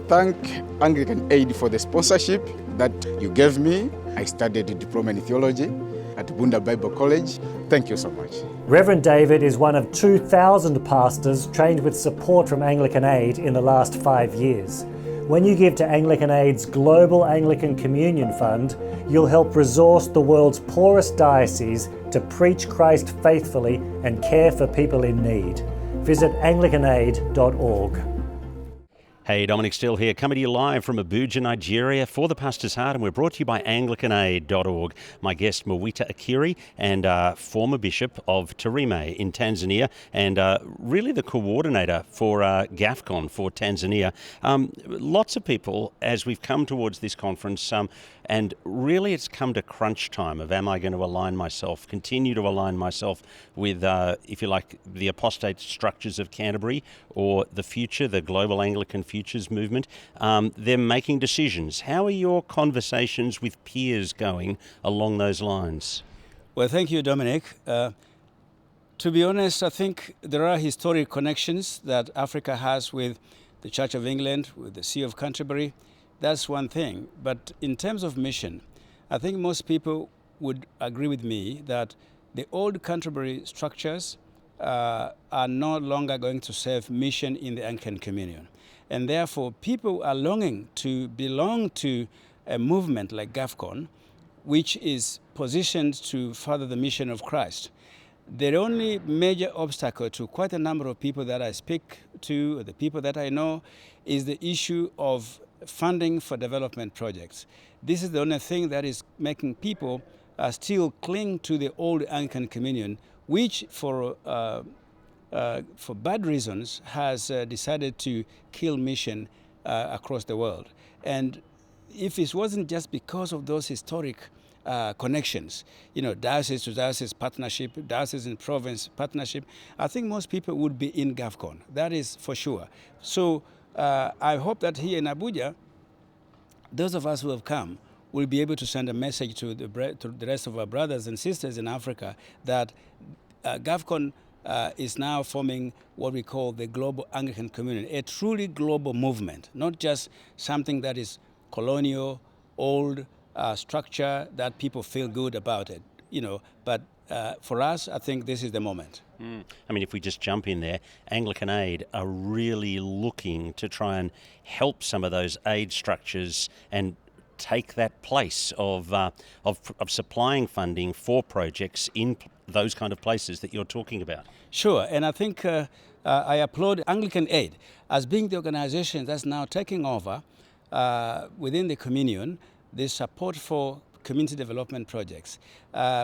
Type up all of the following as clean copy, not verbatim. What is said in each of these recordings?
thank Anglican Aid for the sponsorship that you gave me. I studied a diploma in theology at Bunda Bible College. Thank you so much. Reverend David is one of 2,000 pastors trained with support from Anglican Aid in the last 5 years. When you give to Anglican Aid's Global Anglican Communion Fund, you'll help resource the world's poorest diocese to preach Christ faithfully and care for people in need. Visit anglicanaid.org. Hey, Dominic Still here, coming to you live from Abuja, Nigeria for The Pastor's Heart, and we're brought to you by anglicanaid.org. My guest, Mwita Akiri, and former Bishop of Tarime in Tanzania, and really the coordinator for gafcon for Tanzania. Lots of people, as we've come towards this conference, and really it's come to crunch time of am I going to continue to align myself with, if you like, the apostate structures of Canterbury or the future, the global Anglican futures movement. They're making decisions. How are your conversations with peers going along those lines? Well, thank you, Dominic. To be honest, I think there are historic connections that Africa has with the Church of England, with the See of Canterbury. That's one thing. But in terms of mission, I think most people would agree with me that the old Canterbury structures are no longer going to serve mission in the Anglican Communion. And therefore, people are longing to belong to a movement like gafcon, which is positioned to further the mission of Christ. The only major obstacle to quite a number of people that I speak to, the people that I know, is the issue of funding for development projects. This is the only thing that is making people still cling to the old Anglican Communion, which for bad reasons has decided to kill mission across the world. And if it wasn't just because of those historic connections, diocese to diocese partnership, diocese and province partnership, I think most people would be in gafcon. That is for sure. So I hope that here in Abuja, those of us who have come will be able to send a message to the rest of our brothers and sisters in Africa that gafcon is now forming what we call the Global Anglican Communion, a truly global movement, not just something that is colonial, old structure that people feel good about it, but for us, I think this is the moment. I mean, if we just jump in there, Anglican Aid are really looking to try and help some of those aid structures and take that place of supplying funding for projects in those kind of places that you're talking about. Sure, and I think I applaud Anglican Aid as being the organization that's now taking over within the Communion the support for community development projects.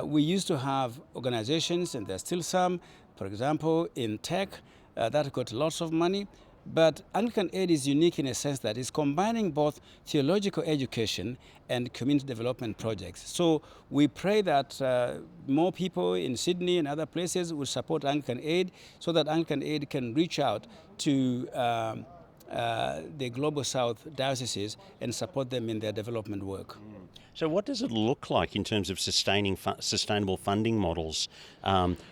We used to have organizations, and there's still some, for example, in tech, that got lots of money. But Anglican Aid is unique in a sense that it's combining both theological education and community development projects. So we pray that more people in Sydney and other places will support Anglican Aid so that Anglican Aid can reach out to the Global South dioceses and support them in their development work. So what does it look like in terms of sustainable funding models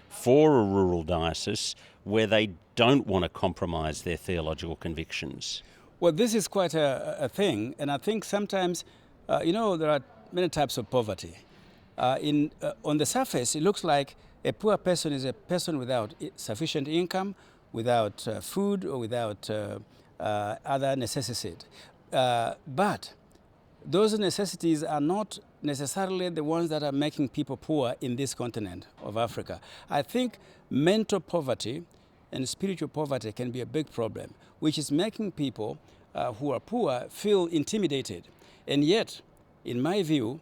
for a rural diocese where they don't want to compromise their theological convictions? Well, this is quite a thing, and I think sometimes, there are many types of poverty. On the surface, it looks like a poor person is a person without sufficient income, without food, or without other necessities. But those necessities are not necessarily the ones that are making people poor in this continent of Africa. I think mental poverty and spiritual poverty can be a big problem, which is making people who are poor feel intimidated. And yet, in my view,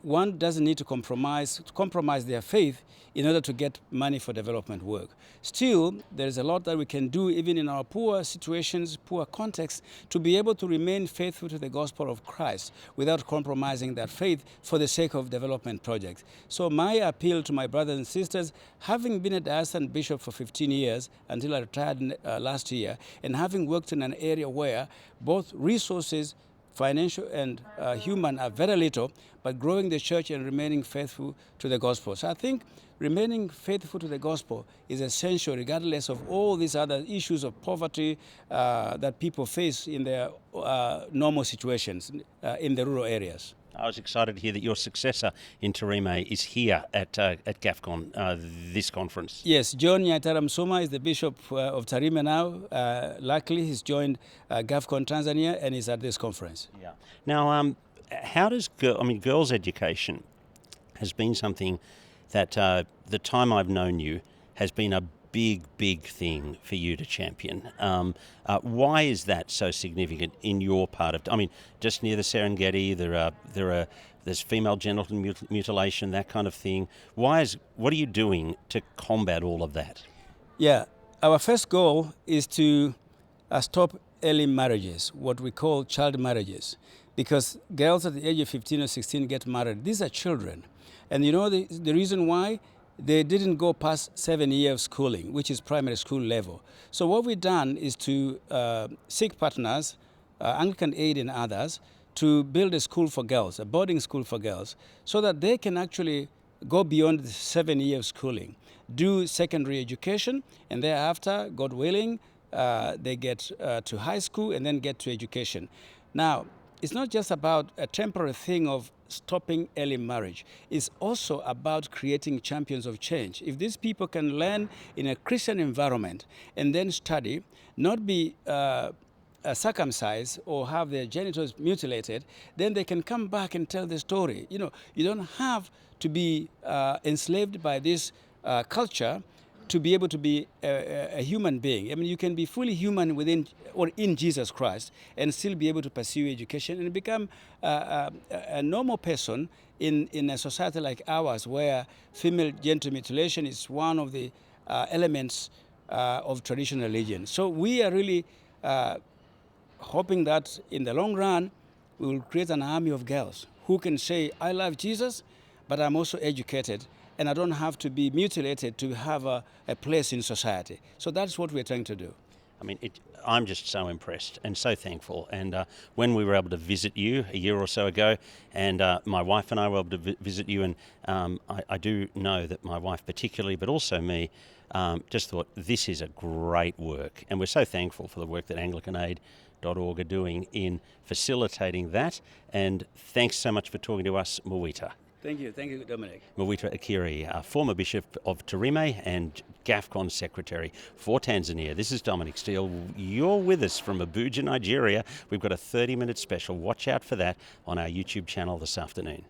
one doesn't need to compromise their faith in order to get money for development work. Still, there is a lot that we can do even in our poor situations, poor contexts, to be able to remain faithful to the gospel of Christ without compromising that faith for the sake of development projects. So my appeal to my brothers and sisters, having been a diocesan bishop for 15 years until I retired last year, and having worked in an area where both resources financial and human are very little, but growing the church and remaining faithful to the gospel. So I think remaining faithful to the gospel is essential regardless of all these other issues of poverty that people face in their normal situations in the rural areas. I was excited to hear that your successor in Tarime is here at GAFCON, this conference. Yes, John Nyaitara Msoma is the Bishop of Tarime now. Luckily, he's joined gafcon Tanzania and is at this conference. Yeah. Now, how does girls' education has been something that the time I've known you has been a big thing for you to champion. Why is that so significant in your part of? I mean, just near the Serengeti, there's female genital mutilation, that kind of thing. What are you doing to combat all of that? Yeah, our first goal is to stop early marriages, what we call child marriages, because girls at the age of 15 or 16 get married. These are children, and you know the reason why. They didn't go past 7 years schooling, which is primary school level. So what we've done is to seek partners, Anglican Aid and others, to build a school for girls, a boarding school for girls, so that they can actually go beyond the 7 years schooling, do secondary education, and thereafter, God willing, they get to high school and then get to education. Now, it's not just about a temporary thing of stopping early marriage. It's also about creating champions of change. If these people can learn in a Christian environment and then study, not be circumcised or have their genitals mutilated, then they can come back and tell the story. You know, you don't have to be enslaved by this culture to be able to be a human being. I mean, you can be fully human within or in Jesus Christ and still be able to pursue education and become a normal person in a society like ours, where female genital mutilation is one of the elements of traditional religion. So we are really hoping that in the long run, we will create an army of girls who can say, I love Jesus, but I'm also educated, and I don't have to be mutilated to have a place in society. So that's what we're trying to do. I mean, I'm just so impressed and so thankful. And when we were able to visit you a year or so ago, and my wife and I were able to visit you, and I do know that my wife particularly, but also me, just thought this is a great work. And we're so thankful for the work that AnglicanAid.org are doing in facilitating that. And thanks so much for talking to us, Mwita. Thank you, Dominic. Mwita Akiri, former Bishop of Tarime and GAFCON Secretary for Tanzania. This is Dominic Steele. You're with us from Abuja, Nigeria. We've got a 30-minute special. Watch out for that on our YouTube channel this afternoon.